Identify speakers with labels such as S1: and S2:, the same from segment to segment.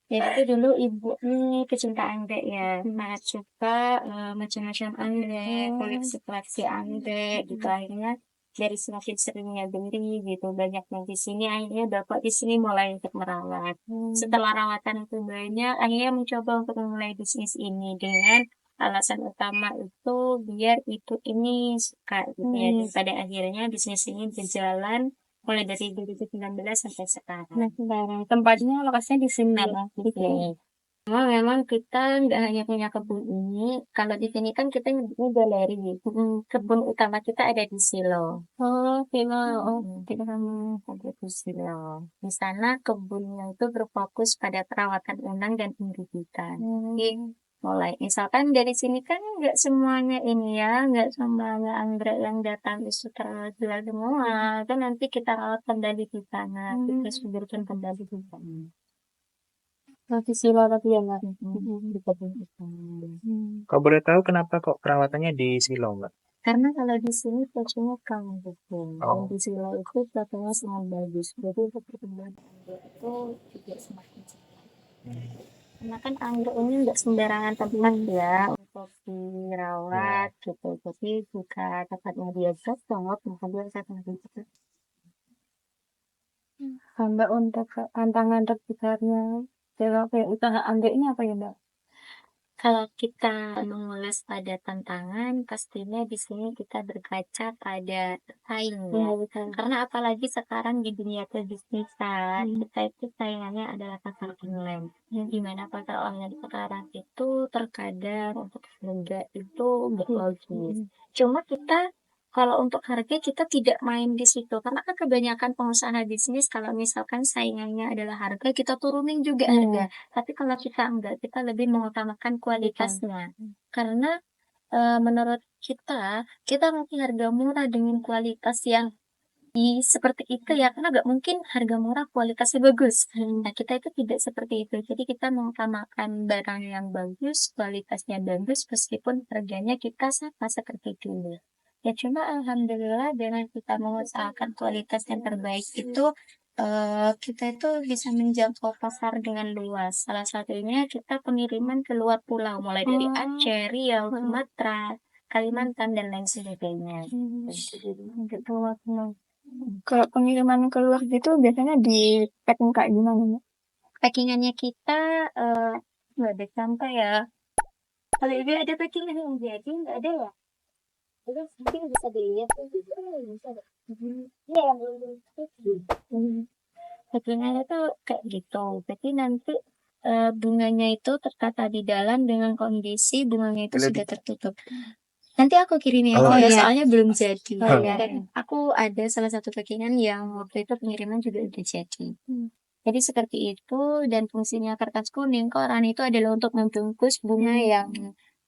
S1: Jadi dulu ibu ini pecinta anggrek ya, sangat suka macam-macam anggrek, koleksi-koleksi anggrek gitu. Akhirnya dari semakin seringnya beli gitu, banyak yang di sini, akhirnya bapak di sini mulai untuk merawat. Setelah rawatan itu banyak, akhirnya mencoba untuk memulai bisnis ini dengan alasan utama itu biar ibu ini suka gitu ya. Dan pada akhirnya bisnis ini berjalan mulai dari 2019 sampai sekarang. Nah, sekarang tempatnya lokasinya di sini. Nah, gitu. Memang kita nggak hanya punya kebun ini. Kalau di sini kan kita nyebutnya galeri. Kebun utama kita ada di Silo. Oh, Silo. Oh, kita kamu ada di Silo. Di sana kebunnya itu berfokus pada perawatan unang dan pembibitan. Jadi, mulai misalkan dari sini kan nggak semuanya ini ya, nggak semuanya anggrek yang datang itu terjual semua. Kan nanti kita rawat kembali di sana, kita suburkan kembali di sana. Nanti sila tapi ya nggak di kebun itu.
S2: Kalau boleh tahu kenapa kok perawatannya di silo, Mbak?
S1: Karena kalau di sini cuacanya kamu gitu. Kalau
S2: Oh,
S1: di sila itu cuacanya sangat bagus. Jadi untuk pertumbuhan anggrek itu juga semakin cepat. Karena kan anggrek ini nggak sembarangan tempat ya untuk dirawat
S2: ya.
S1: gitu. Jadi jika tempatnya dia cocok, maka dia akan lebih cepat. Mbak untuk tantangan terbesarnya dalam usaha anggrek ini apa ya Mbak? Kalau kita mengulas pada tantangan, pastinya di sini kita berkaca pada saing ya. Karena apalagi sekarang di dunia perbisnisan, kita itu saingannya adalah pasar online. Di mana pasar online sekarang itu terkadang untuk harga itu nggak logis. Cuma kita kalau untuk harga kita tidak main di situ karena kan kebanyakan pengusaha bisnis kalau misalkan saingannya adalah harga kita turunin juga harga. Tapi kalau kita enggak, kita lebih mengutamakan kualitasnya. Karena menurut kita, kita mungkin harga murah dengan kualitas yang seperti itu ya, karena nggak mungkin harga murah kualitasnya bagus. Nah, kita itu tidak seperti itu. Jadi kita mengutamakan barang yang bagus, kualitasnya bagus, meskipun harganya kita sama seperti dulu. Ya cuma alhamdulillah dengan kita mengusahakan kualitas yang terbaik itu kita itu bisa menjangkau pasar dengan luas. Salah satunya kita pengiriman ke luar pulau, mulai dari Aceh, Riau, Sumatera, Kalimantan dan lain sebagainya. Gitu. Kalau pengiriman keluar gitu biasanya di packing kayak gimana? Mbak? Packingannya kita nggak ada sampai ya. Kalau ini ada packingan yang jadi nggak ada ya? Itu mungkin bisa dilihat tuh. Bisa deh. Iya yang belum. Packingannya tuh kayak gitu. Jadi nanti bunganya itu tertata di dalam dengan kondisi bunganya itu
S2: Boleh di.
S1: sudah tertutup. Nanti aku kirim ya,
S2: Oh,
S1: ya
S2: iya.
S1: soalnya belum jadi.
S2: Oh,
S1: Ya. Dan aku ada salah satu packingan yang waktu itu pengiriman juga udah jadi. Jadi seperti itu dan fungsinya kertas kuning koran itu adalah untuk membungkus bunga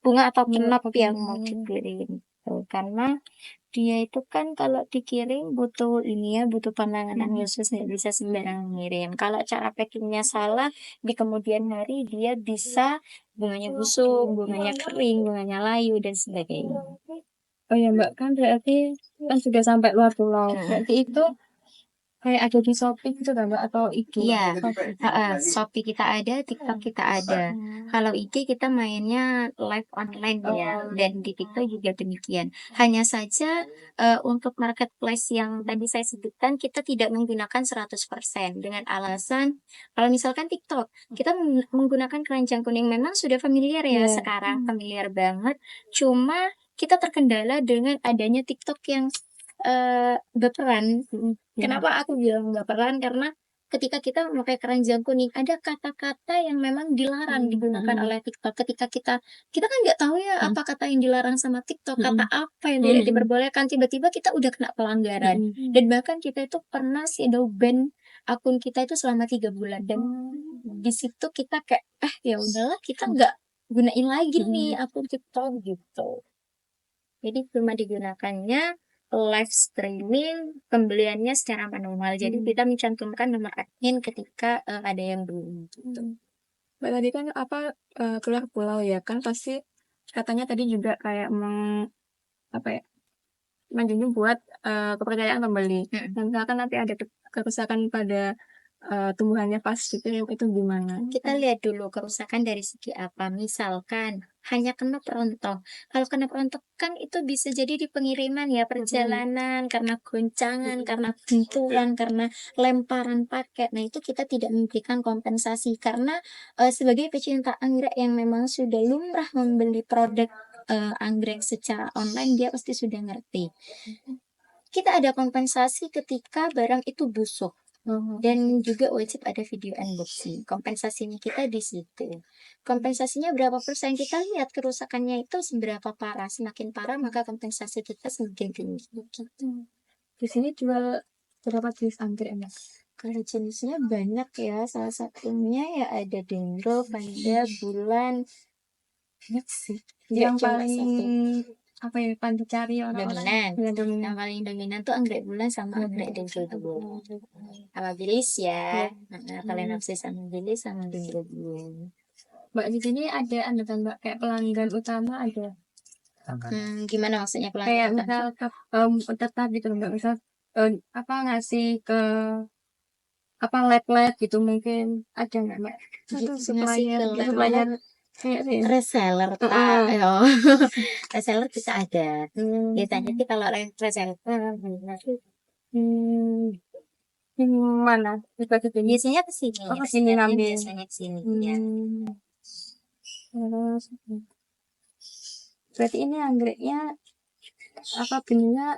S1: atau kenop yang mau dikirim. Tuh, karena dia itu kan kalau dikirim butuh ini ya, butuh penanganan khusus nggak bisa sembarang ngirim. Kalau cara packingnya salah, di kemudian hari dia bisa bunganya busuk, bunganya kering, bunganya layu dan sebagainya. Oh ya Mbak, kan berarti kan sudah sampai luar pulau. Berarti itu kayak ada di Shopee gitu kan Mbak atau IG? Iya, Shopee kita ada, TikTok kita ada. Kalau IG kita mainnya live online ya, dan di TikTok juga demikian. Hanya saja untuk marketplace yang tadi saya sebutkan kita tidak menggunakan 100% dengan alasan kalau misalkan TikTok kita menggunakan keranjang kuning memang sudah familiar ya sekarang familiar banget. Cuma kita terkendala dengan adanya TikTok yang berperan. Kenapa aku bilang berperan? Karena ketika kita memakai keranjang kuning, ada kata-kata yang memang dilarang digunakan oleh TikTok. Ketika kita kan nggak tahu ya apa kata yang dilarang sama TikTok, kata apa yang tidak diperbolehkan. Tiba-tiba kita udah kena pelanggaran. Dan bahkan kita itu pernah shadow ban akun kita itu selama 3 bulan. Dan di situ kita kayak, ya udahlah kita nggak gunain lagi nih akun TikTok gitu. Jadi cuma digunakannya live streaming pembeliannya secara manual. Jadi kita mencantumkan nomor admin ketika ada yang beli gitu. Mbak tadi kan keluar pulau ya kan pasti katanya tadi juga kayak apa ya menjunjung buat kepercayaan pembeli. Dan misalkan nanti ada kerusakan pada
S3: tumbuhannya pas gitu itu gimana?
S1: Kita lihat dulu kerusakan dari segi apa. Misalkan hanya kena perontok. Kalau kena perontok kan itu bisa jadi di pengiriman ya, perjalanan, karena goncangan, karena benturan, karena lemparan paket. Nah, itu kita tidak memberikan kompensasi karena sebagai pecinta anggrek yang memang sudah lumrah membeli produk anggrek secara online, dia pasti sudah ngerti. Kita ada kompensasi ketika barang itu busuk. Dan juga wajib ada video unboxing. Kompensasinya kita di situ. Kompensasinya berapa persen? Kita lihat kerusakannya itu seberapa parah. Semakin parah maka kompensasi kita semakin tinggi. Gitu.
S3: Di sini jual berapa jenis anggrek, Mas?
S1: Kalau jenisnya banyak ya. Salah satunya ya ada dendro, vanda, bulan.
S3: Banyak sih.
S1: Nggak
S3: Yang
S1: cuma
S3: paling
S1: satu.
S3: apa ya, paling dicari orang-orang.
S1: Dominan.
S3: Yang
S1: Yang
S3: dominan.
S1: paling dominan tuh anggrek bulan sama anggrek dendro dulu. Sama bilis ya. Nah, kalian nafsu sama bilis sama dendro dulu.
S3: Mbak, di sini ada kan Mbak, kayak pelanggan utama ada.
S1: Gimana maksudnya
S3: Kayak
S1: pelanggan?
S3: misal tetap gitu Mbak, misal apa ngasih ke apa lab gitu mungkin ada nggak Mbak? Satu
S1: Ngasih ke
S3: supplier kayak sih.
S1: reseller reseller kita ada. Biasanya sih kalau reseller
S3: Gimana?
S1: biasanya ke sini.
S3: Oh, ke sini ngambil.
S1: Biasanya ke sini ya.
S3: Terus berarti ini anggreknya apa benihnya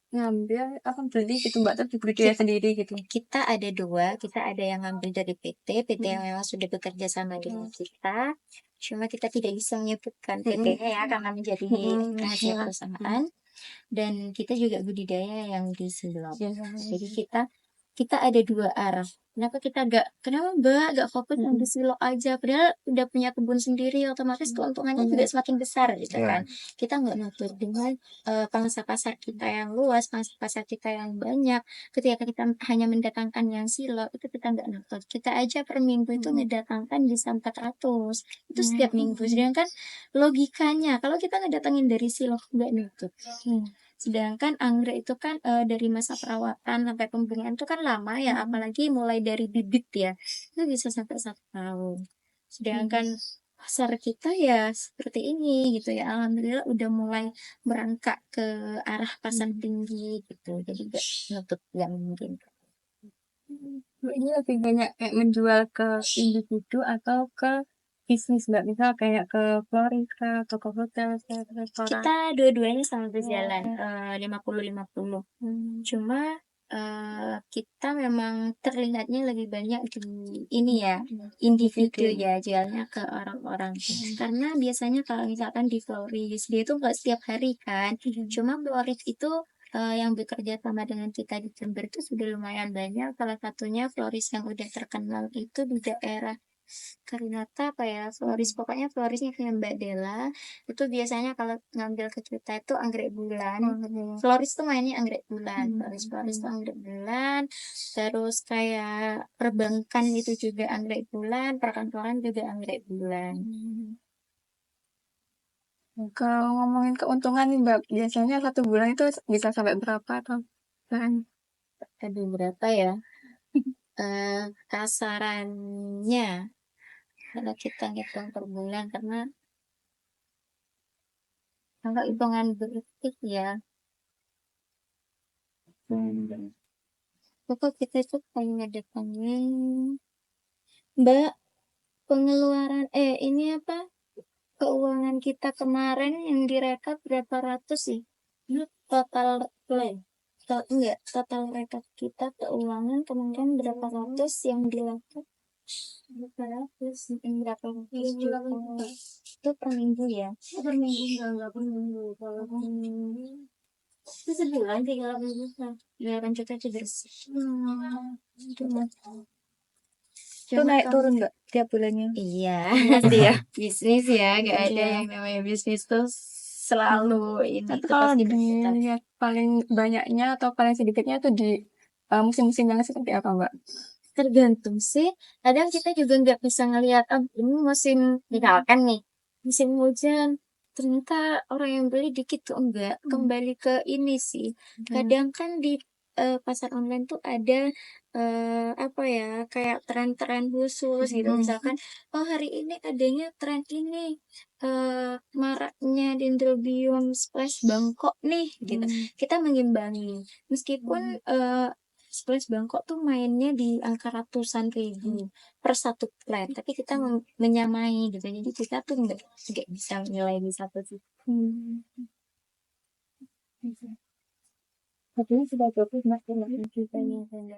S3: ngambil apa beli gitu Mbak, terus dibudidaya sendiri gitu?
S1: Kita ada dua, kita ada yang ngambil dari PT yang memang sudah bekerja sama dengan kita. Cuma kita tidak bisa menyebutkan PT-nya ya karena menjadi rahasia perusahaan. Dan kita juga budidaya yang di silo. Jadi kita ada dua arah. Kenapa Mbak gak fokus yang di silo aja? Padahal udah punya kebun sendiri, otomatis keuntungannya juga semakin besar gitu kan. Kita nggak nutur dengan pangsa pasar kita yang luas, pangsa pasar kita yang banyak. Ketika kita hanya mendatangkan yang silo, itu kita nggak nutur. Kita aja per minggu itu mendatangkan bisa 400. Itu setiap minggu. Sedangkan logikanya, kalau kita ngedatangin dari silo, nggak nutur. Sedangkan anggrek itu kan dari masa perawatan sampai pembungaan itu kan lama ya, apalagi mulai dari bibit ya, itu bisa sampai 1 tahun. Sedangkan pasar kita ya seperti ini gitu ya, alhamdulillah udah mulai merangkak ke arah pasar tinggi gitu, jadi gak nutup yang mungkin.
S3: Ini lebih banyak kayak menjual ke individu atau ke bisnis Mbak, misal kayak ke florista atau ke hotel, ke restoran?
S1: Kita dua-duanya sama berjalan 50-50. Cuma kita memang terlihatnya lebih banyak di ini ya, individu ya, jualnya ke orang-orang. Karena biasanya kalau misalkan di florist dia itu nggak setiap hari kan. Cuma florist itu yang bekerja sama dengan kita di Jember itu sudah lumayan banyak. Salah satunya florist yang udah terkenal itu di daerah Karinata apa ya, pokoknya florisnya kayak Mbak Della. Itu biasanya kalau ngambil ke kita itu anggrek bulan. Floris tuh mainnya anggrek bulan. Floris tuh anggrek bulan. Terus kayak perbankan itu juga anggrek bulan, perkantoran juga anggrek bulan.
S3: Kalau ngomongin keuntungan nih Mbak, biasanya 1 bulan itu bisa sampai berapa atau
S1: Aduh, berapa ya? Kasarannya kalau kita ngitung per bulan, karena kalau hitungan berisik ya, pokok kita itu kayak ngedatengin Mbak, pengeluaran ini apa, keuangan kita kemarin yang direkap berapa ratus sih? Total total rekap kita keuangan kemarin berapa ratus yang dilakukan berapa ratus juta itu per minggu ya? Per minggu enggak per minggu. Kalau per minggu itu sebulan 3 juta. 8 juta itu bersih.
S3: itu naik turun Mbak tiap bulannya?
S1: Iya, pasti ya. Bisnis ya, gak ada yang namanya bisnis tuh selalu ini.
S3: Tapi
S1: Itu
S3: kalau
S1: pasti
S3: dilihat paling banyaknya atau paling sedikitnya itu di musim-musim yang seperti apa Mbak?
S1: tergantung sih. Kadang kita juga nggak bisa ngelihat, ini musim misalkan nih, musim hujan. Ternyata orang yang beli dikit tuh enggak. Kembali ke ini sih. Kadang kan di pasar online tuh ada, apa ya, kayak tren-tren khusus gitu. Misalkan, "Oh, hari ini adanya tren ini, maraknya Dendrobium splash Bangkok nih," gitu. Kita mengimbangi. Meskipun, splash Bangkok tuh mainnya di angka ratusan ribu per satu plant, tapi kita menyamai gitu. Jadi kita tuh nggak bisa nilai di satu sih.
S3: Tapi sudah cukup Mbak, terima kasih banyak.
S1: Udah.